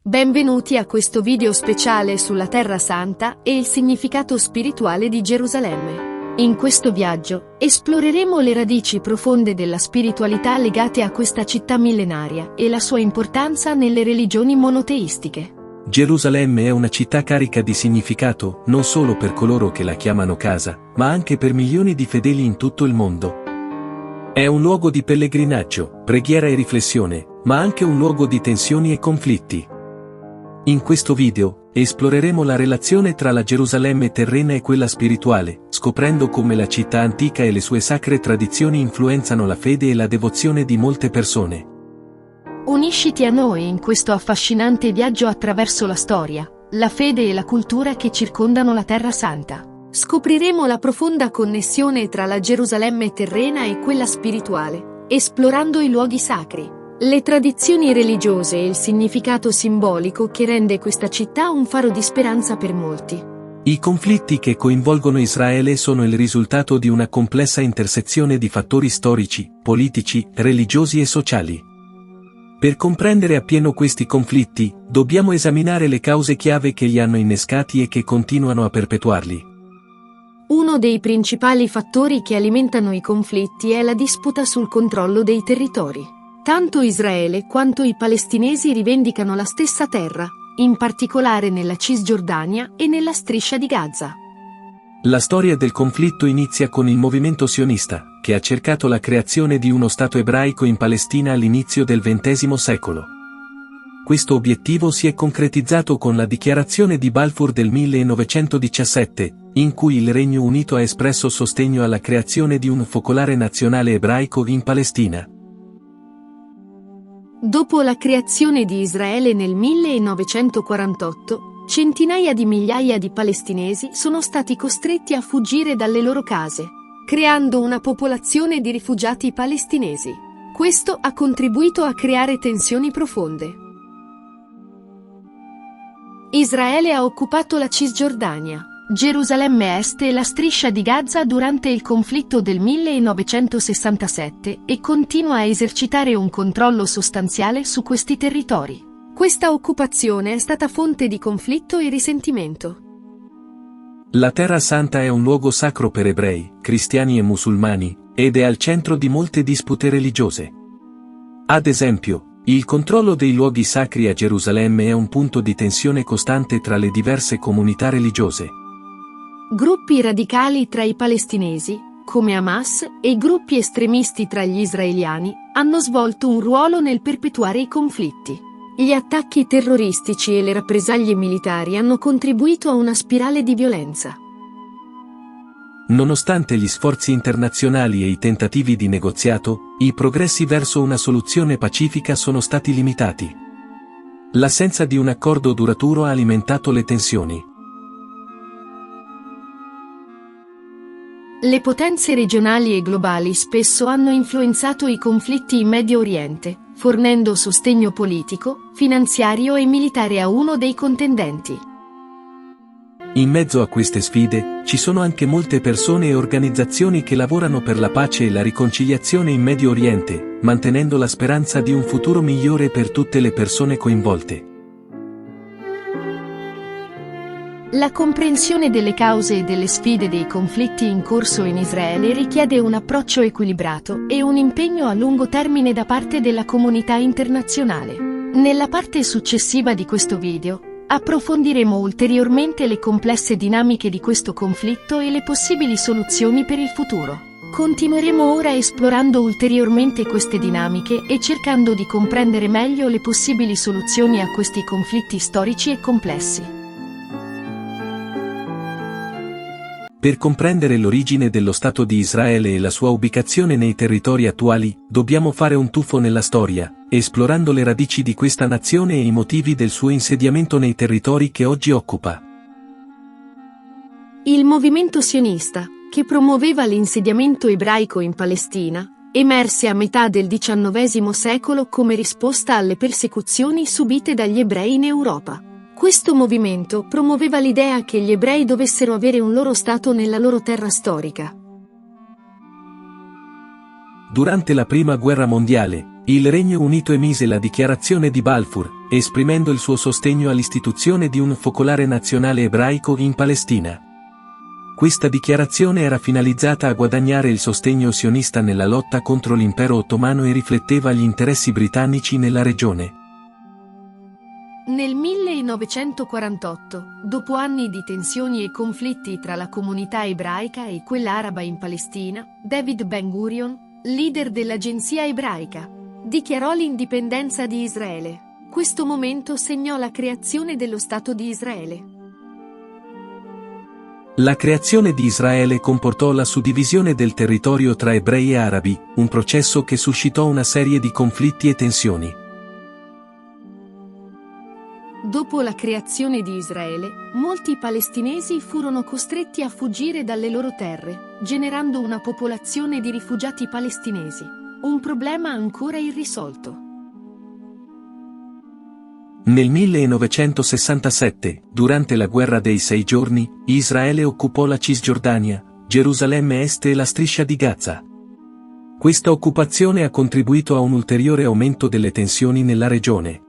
Benvenuti a questo video speciale sulla Terra Santa e il significato spirituale di Gerusalemme. In questo viaggio, esploreremo le radici profonde della spiritualità legate a questa città millenaria e la sua importanza nelle religioni monoteistiche. Gerusalemme è una città carica di significato, non solo per coloro che la chiamano casa, ma anche per milioni di fedeli in tutto il mondo. È un luogo di pellegrinaggio, preghiera e riflessione, ma anche un luogo di tensioni e conflitti. In questo video, esploreremo la relazione tra la Gerusalemme terrena e quella spirituale, scoprendo come la città antica e le sue sacre tradizioni influenzano la fede e la devozione di molte persone. Unisciti a noi in questo affascinante viaggio attraverso la storia, la fede e la cultura che circondano la Terra Santa. Scopriremo la profonda connessione tra la Gerusalemme terrena e quella spirituale, esplorando i luoghi sacri, le tradizioni religiose e il significato simbolico che rende questa città un faro di speranza per molti. I conflitti che coinvolgono Israele sono il risultato di una complessa intersezione di fattori storici, politici, religiosi e sociali. Per comprendere appieno questi conflitti, dobbiamo esaminare le cause chiave che li hanno innescati e che continuano a perpetuarli. Uno dei principali fattori che alimentano i conflitti è la disputa sul controllo dei territori. Tanto Israele quanto i palestinesi rivendicano la stessa terra, in particolare nella Cisgiordania e nella striscia di Gaza. La storia del conflitto inizia con il movimento sionista, che ha cercato la creazione di uno Stato ebraico in Palestina all'inizio del XX secolo. Questo obiettivo si è concretizzato con la Dichiarazione di Balfour del 1917, in cui il Regno Unito ha espresso sostegno alla creazione di un focolare nazionale ebraico in Palestina. Dopo la creazione di Israele nel 1948, centinaia di migliaia di palestinesi sono stati costretti a fuggire dalle loro case, creando una popolazione di rifugiati palestinesi. Questo ha contribuito a creare tensioni profonde. Israele ha occupato la Cisgiordania, Gerusalemme Est e la striscia di Gaza durante il conflitto del 1967 e continua a esercitare un controllo sostanziale su questi territori. Questa occupazione è stata fonte di conflitto e risentimento. La Terra Santa è un luogo sacro per ebrei, cristiani e musulmani, ed è al centro di molte dispute religiose. Ad esempio, il controllo dei luoghi sacri a Gerusalemme è un punto di tensione costante tra le diverse comunità religiose. Gruppi radicali tra i palestinesi, come Hamas, e gruppi estremisti tra gli israeliani, hanno svolto un ruolo nel perpetuare i conflitti. Gli attacchi terroristici e le rappresaglie militari hanno contribuito a una spirale di violenza. Nonostante gli sforzi internazionali e i tentativi di negoziato, i progressi verso una soluzione pacifica sono stati limitati. L'assenza di un accordo duraturo ha alimentato le tensioni. Le potenze regionali e globali spesso hanno influenzato i conflitti in Medio Oriente, fornendo sostegno politico, finanziario e militare a uno dei contendenti. In mezzo a queste sfide, ci sono anche molte persone e organizzazioni che lavorano per la pace e la riconciliazione in Medio Oriente, mantenendo la speranza di un futuro migliore per tutte le persone coinvolte. La comprensione delle cause e delle sfide dei conflitti in corso in Israele richiede un approccio equilibrato e un impegno a lungo termine da parte della comunità internazionale. Nella parte successiva di questo video, approfondiremo ulteriormente le complesse dinamiche di questo conflitto e le possibili soluzioni per il futuro. Continueremo ora esplorando ulteriormente queste dinamiche e cercando di comprendere meglio le possibili soluzioni a questi conflitti storici e complessi. Per comprendere l'origine dello Stato di Israele e la sua ubicazione nei territori attuali, dobbiamo fare un tuffo nella storia, esplorando le radici di questa nazione e i motivi del suo insediamento nei territori che oggi occupa. Il movimento sionista, che promuoveva l'insediamento ebraico in Palestina, emerse a metà del XIX secolo come risposta alle persecuzioni subite dagli ebrei in Europa. Questo movimento promuoveva l'idea che gli ebrei dovessero avere un loro stato nella loro terra storica. Durante la Prima Guerra Mondiale, Il Regno Unito emise la Dichiarazione di Balfour, esprimendo il suo sostegno all'istituzione di un focolare nazionale ebraico in Palestina. Questa dichiarazione era finalizzata a guadagnare il sostegno sionista nella lotta contro l'impero ottomano e rifletteva gli interessi britannici nella regione. Nel 1948, dopo anni di tensioni e conflitti tra la comunità ebraica e quella araba in Palestina, David Ben-Gurion, leader dell'Agenzia ebraica, dichiarò l'indipendenza di Israele. Questo momento segnò la creazione dello Stato di Israele. La creazione di Israele comportò la suddivisione del territorio tra ebrei e arabi, un processo che suscitò una serie di conflitti e tensioni. Dopo la creazione di Israele, molti palestinesi furono costretti a fuggire dalle loro terre, generando una popolazione di rifugiati palestinesi, un problema ancora irrisolto. Nel 1967, durante la Guerra dei 6 giorni, Israele occupò la Cisgiordania, Gerusalemme Est e la Striscia di Gaza. Questa occupazione ha contribuito a un ulteriore aumento delle tensioni nella regione.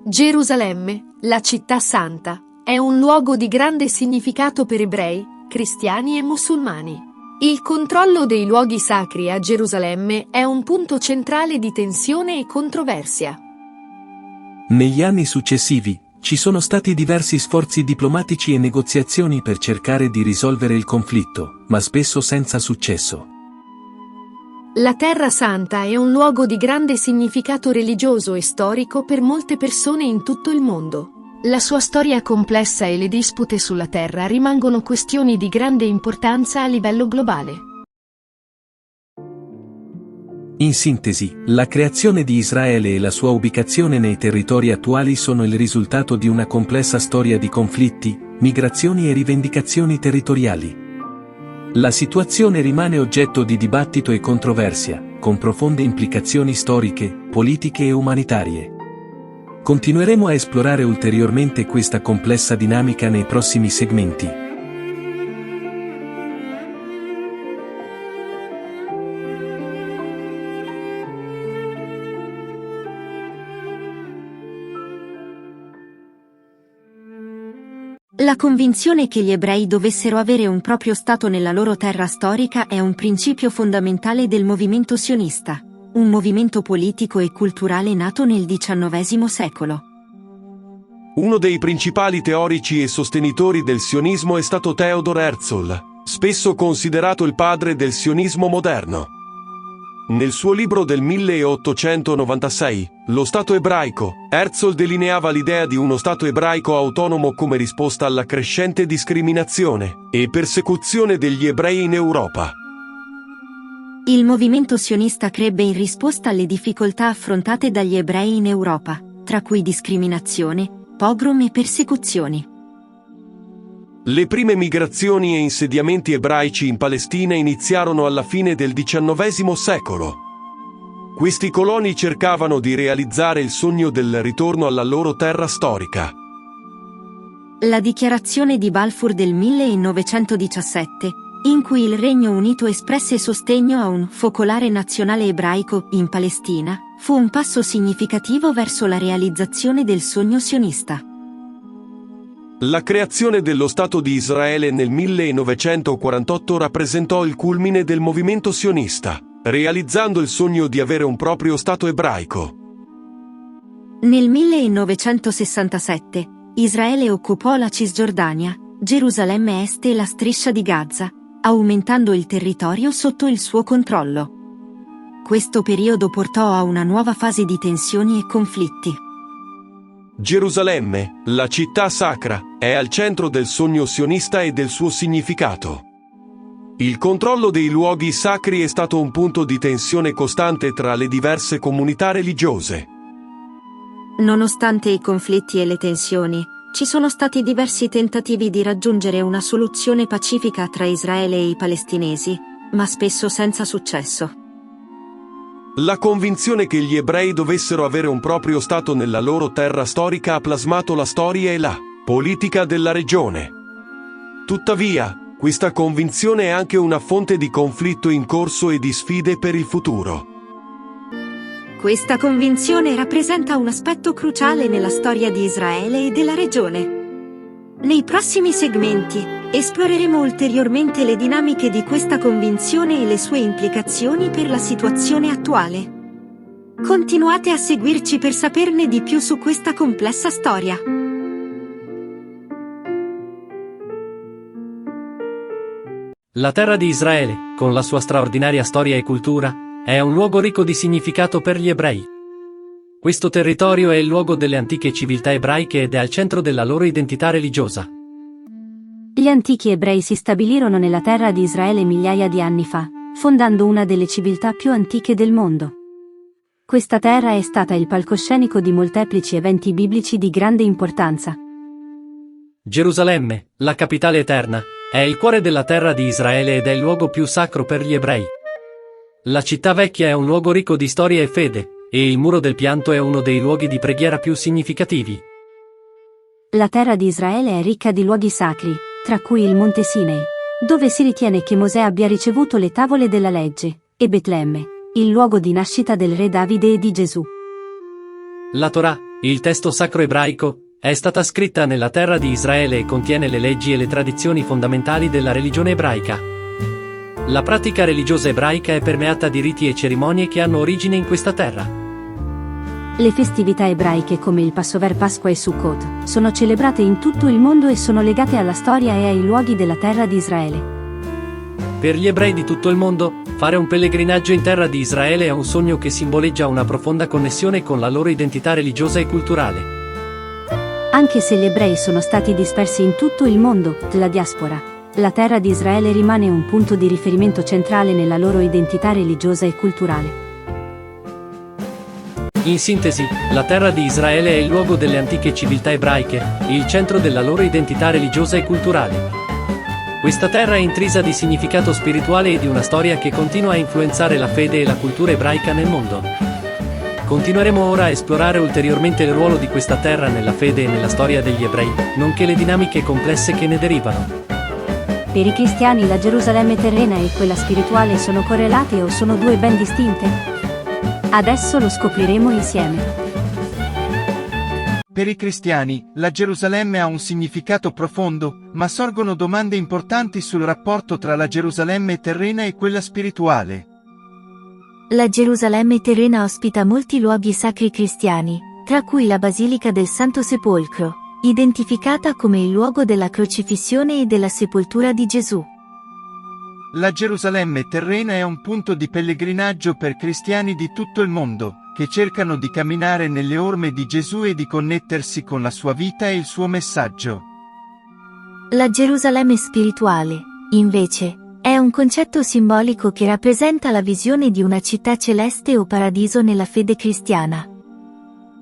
Gerusalemme, la città santa, è un luogo di grande significato per ebrei, cristiani e musulmani. Il controllo dei luoghi sacri a Gerusalemme è un punto centrale di tensione e controversia. Negli anni successivi, ci sono stati diversi sforzi diplomatici e negoziazioni per cercare di risolvere il conflitto, ma spesso senza successo. La Terra Santa è un luogo di grande significato religioso e storico per molte persone in tutto il mondo. La sua storia complessa e le dispute sulla terra rimangono questioni di grande importanza a livello globale. In sintesi, la creazione di Israele e la sua ubicazione nei territori attuali sono il risultato di una complessa storia di conflitti, migrazioni e rivendicazioni territoriali. La situazione rimane oggetto di dibattito e controversia, con profonde implicazioni storiche, politiche e umanitarie. Continueremo a esplorare ulteriormente questa complessa dinamica nei prossimi segmenti. La convinzione che gli ebrei dovessero avere un proprio Stato nella loro terra storica è un principio fondamentale del movimento sionista, un movimento politico e culturale nato nel XIX secolo. Uno dei principali teorici e sostenitori del sionismo è stato Theodor Herzl, spesso considerato il padre del sionismo moderno. Nel suo libro del 1896, Lo Stato ebraico, Herzl delineava l'idea di uno Stato ebraico autonomo come risposta alla crescente discriminazione e persecuzione degli ebrei in Europa. Il movimento sionista crebbe in risposta alle difficoltà affrontate dagli ebrei in Europa, tra cui discriminazione, pogrom e persecuzioni. Le prime migrazioni e insediamenti ebraici in Palestina iniziarono alla fine del XIX secolo. Questi coloni cercavano di realizzare il sogno del ritorno alla loro terra storica. La dichiarazione di Balfour del 1917, in cui il Regno Unito espresse sostegno a un focolare nazionale ebraico in Palestina, fu un passo significativo verso la realizzazione del sogno sionista. La creazione dello Stato di Israele nel 1948 rappresentò il culmine del movimento sionista, realizzando il sogno di avere un proprio Stato ebraico. Nel 1967, Israele occupò la Cisgiordania, Gerusalemme Est e la Striscia di Gaza, aumentando il territorio sotto il suo controllo. Questo periodo portò a una nuova fase di tensioni e conflitti. Gerusalemme, la città sacra, è al centro del sogno sionista e del suo significato. Il controllo dei luoghi sacri è stato un punto di tensione costante tra le diverse comunità religiose. Nonostante i conflitti e le tensioni, ci sono stati diversi tentativi di raggiungere una soluzione pacifica tra Israele e i palestinesi, ma spesso senza successo. La convinzione che gli ebrei dovessero avere un proprio Stato nella loro terra storica ha plasmato la storia e la politica della regione. Tuttavia, questa convinzione è anche una fonte di conflitto in corso e di sfide per il futuro. Questa convinzione rappresenta un aspetto cruciale nella storia di Israele e della regione. Nei prossimi segmenti, esploreremo ulteriormente le dinamiche di questa convinzione e le sue implicazioni per la situazione attuale. Continuate a seguirci per saperne di più su questa complessa storia. La terra di Israele, con la sua straordinaria storia e cultura, è un luogo ricco di significato per gli ebrei. Questo territorio è il luogo delle antiche civiltà ebraiche ed è al centro della loro identità religiosa. Gli antichi ebrei si stabilirono nella terra di Israele migliaia di anni fa, fondando una delle civiltà più antiche del mondo. Questa terra è stata il palcoscenico di molteplici eventi biblici di grande importanza. Gerusalemme, la capitale eterna, è il cuore della terra di Israele ed è il luogo più sacro per gli ebrei. La città vecchia è un luogo ricco di storia e fede, e il Muro del Pianto è uno dei luoghi di preghiera più significativi. La terra di Israele è ricca di luoghi sacri, tra cui il Monte Sinai, dove si ritiene che Mosè abbia ricevuto le tavole della legge, e Betlemme, il luogo di nascita del re Davide e di Gesù. La Torah, il testo sacro ebraico, è stata scritta nella terra di Israele e contiene le leggi e le tradizioni fondamentali della religione ebraica. La pratica religiosa ebraica è permeata di riti e cerimonie che hanno origine in questa terra. Le festività ebraiche come il Passover, Pasqua e Sukkot sono celebrate in tutto il mondo e sono legate alla storia e ai luoghi della terra di Israele. Per gli ebrei di tutto il mondo, fare un pellegrinaggio in terra di Israele è un sogno che simboleggia una profonda connessione con la loro identità religiosa e culturale. Anche se gli ebrei sono stati dispersi in tutto il mondo, la diaspora, la terra di Israele rimane un punto di riferimento centrale nella loro identità religiosa e culturale. In sintesi, la terra di Israele è il luogo delle antiche civiltà ebraiche, il centro della loro identità religiosa e culturale. Questa terra è intrisa di significato spirituale e di una storia che continua a influenzare la fede e la cultura ebraica nel mondo. Continueremo ora a esplorare ulteriormente il ruolo di questa terra nella fede e nella storia degli ebrei, nonché le dinamiche complesse che ne derivano. Per i cristiani la Gerusalemme terrena e quella spirituale sono correlate o sono due ben distinte? Adesso lo scopriremo insieme. Per i cristiani, la Gerusalemme ha un significato profondo, ma sorgono domande importanti sul rapporto tra la Gerusalemme terrena e quella spirituale. La Gerusalemme terrena ospita molti luoghi sacri cristiani, tra cui la Basilica del Santo Sepolcro, identificata come il luogo della crocifissione e della sepoltura di Gesù. La Gerusalemme terrena è un punto di pellegrinaggio per cristiani di tutto il mondo, che cercano di camminare nelle orme di Gesù e di connettersi con la sua vita e il suo messaggio. La Gerusalemme spirituale, invece, è un concetto simbolico che rappresenta la visione di una città celeste o paradiso nella fede cristiana.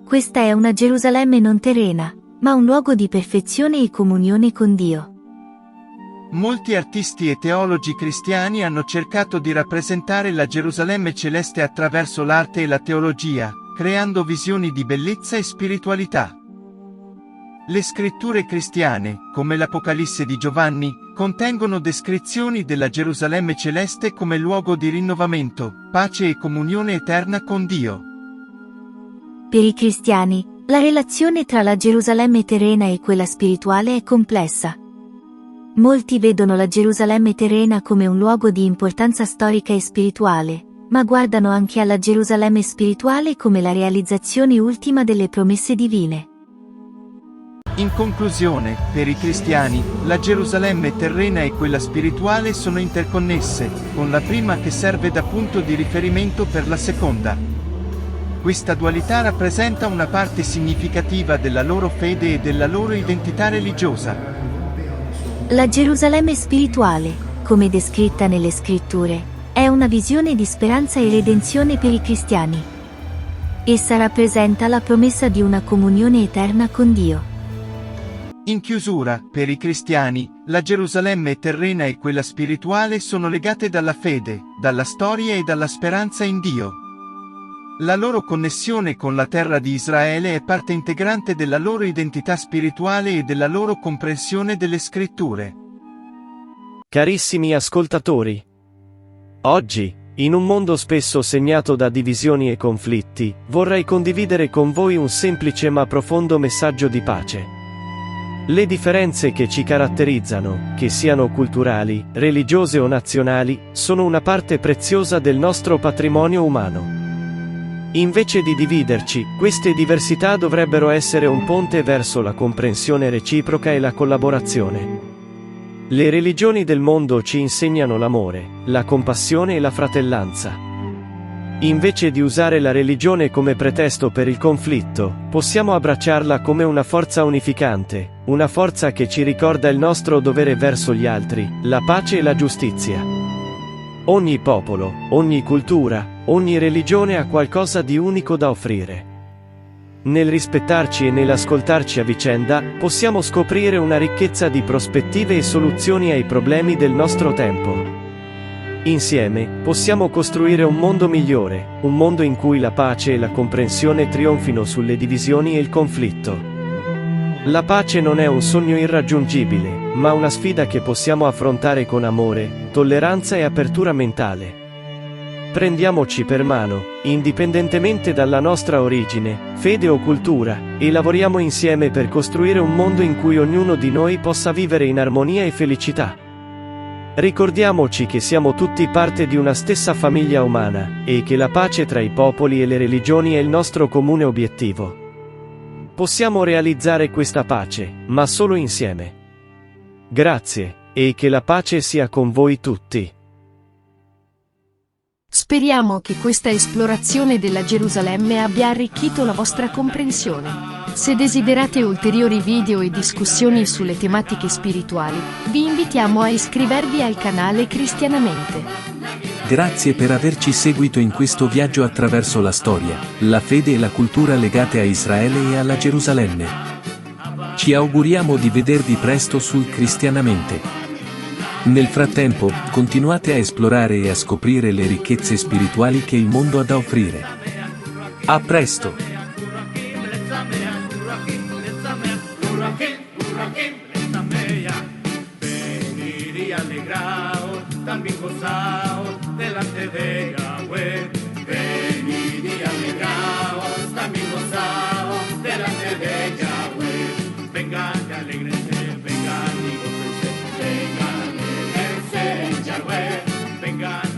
Questa è una Gerusalemme non terrena, ma un luogo di perfezione e comunione con Dio. Molti artisti e teologi cristiani hanno cercato di rappresentare la Gerusalemme celeste attraverso l'arte e la teologia, creando visioni di bellezza e spiritualità. Le scritture cristiane, come l'Apocalisse di Giovanni, contengono descrizioni della Gerusalemme celeste come luogo di rinnovamento, pace e comunione eterna con Dio. Per i cristiani, la relazione tra la Gerusalemme terrena e quella spirituale è complessa. Molti vedono la Gerusalemme terrena come un luogo di importanza storica e spirituale, ma guardano anche alla Gerusalemme spirituale come la realizzazione ultima delle promesse divine. In conclusione, per i cristiani, la Gerusalemme terrena e quella spirituale sono interconnesse, con la prima che serve da punto di riferimento per la seconda. Questa dualità rappresenta una parte significativa della loro fede e della loro identità religiosa. La Gerusalemme spirituale, come descritta nelle scritture, è una visione di speranza e redenzione per i cristiani. Essa rappresenta la promessa di una comunione eterna con Dio. In chiusura, per i cristiani, la Gerusalemme terrena e quella spirituale sono legate dalla fede, dalla storia e dalla speranza in Dio. La loro connessione con la terra di Israele è parte integrante della loro identità spirituale e della loro comprensione delle scritture. Carissimi ascoltatori, oggi, In un mondo spesso segnato da divisioni e conflitti, vorrei condividere con voi un semplice ma profondo messaggio di pace. Le differenze che ci caratterizzano, che siano culturali, religiose o nazionali, sono una parte preziosa del nostro patrimonio umano. Invece di dividerci, queste diversità dovrebbero essere un ponte verso la comprensione reciproca e la collaborazione. Le religioni del mondo ci insegnano l'amore, la compassione e la fratellanza. Invece di usare la religione come pretesto per il conflitto, possiamo abbracciarla come una forza unificante, una forza che ci ricorda il nostro dovere verso gli altri, la pace e la giustizia. Ogni popolo, ogni cultura, ogni religione ha qualcosa di unico da offrire. Nel rispettarci e nell'ascoltarci a vicenda, possiamo scoprire una ricchezza di prospettive e soluzioni ai problemi del nostro tempo. Insieme, possiamo costruire un mondo migliore, un mondo in cui la pace e la comprensione trionfino sulle divisioni e il conflitto. La pace non è un sogno irraggiungibile, ma una sfida che possiamo affrontare con amore, tolleranza e apertura mentale. Prendiamoci per mano, indipendentemente dalla nostra origine, fede o cultura, e lavoriamo insieme per costruire un mondo in cui ognuno di noi possa vivere in armonia e felicità. Ricordiamoci che siamo tutti parte di una stessa famiglia umana, e che la pace tra i popoli e le religioni è il nostro comune obiettivo. Possiamo realizzare questa pace, ma solo insieme. Grazie, e che la pace sia con voi tutti. Speriamo che questa esplorazione della Gerusalemme abbia arricchito la vostra comprensione. Se desiderate ulteriori video e discussioni sulle tematiche spirituali, vi invitiamo a iscrivervi al canale Cristianamente. Grazie per averci seguito in questo viaggio attraverso la storia, la fede e la cultura legate a Israele e alla Gerusalemme. Ci auguriamo di vedervi presto sul Cristianamente. Nel frattempo, continuate a esplorare e a scoprire le ricchezze spirituali che il mondo ha da offrire. A presto! Vengan